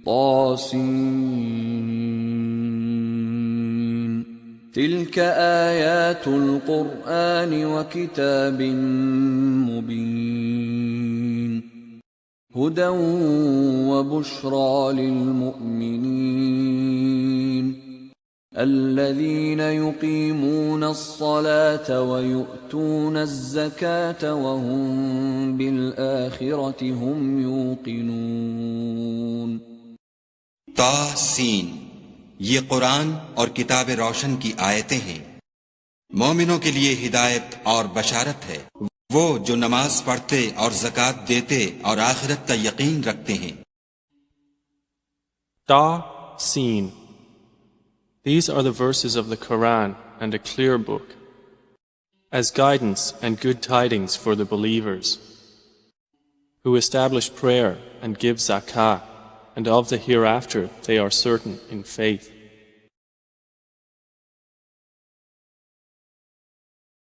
طاسين تلك آيات القرآن وكتاب مبين هدى وبشرى للمؤمنين الذين يقيمون الصلاة ويؤتون الزكاة وهم بالآخرة هم يوقنون. طاسین، یہ قرآن اور کتاب روشن کی آیتیں ہیں، مومنوں کے لیے ہدایت اور بشارت ہے، وہ جو نماز پڑھتے اور زکوٰۃ دیتے اور آخرت کا یقین رکھتے ہیں. طاسین. These are the verses of the Qur'an and a clear book, as guidance and good tidings for the believers, who establish prayer and give zakah, and of the hereafter they are certain in faith.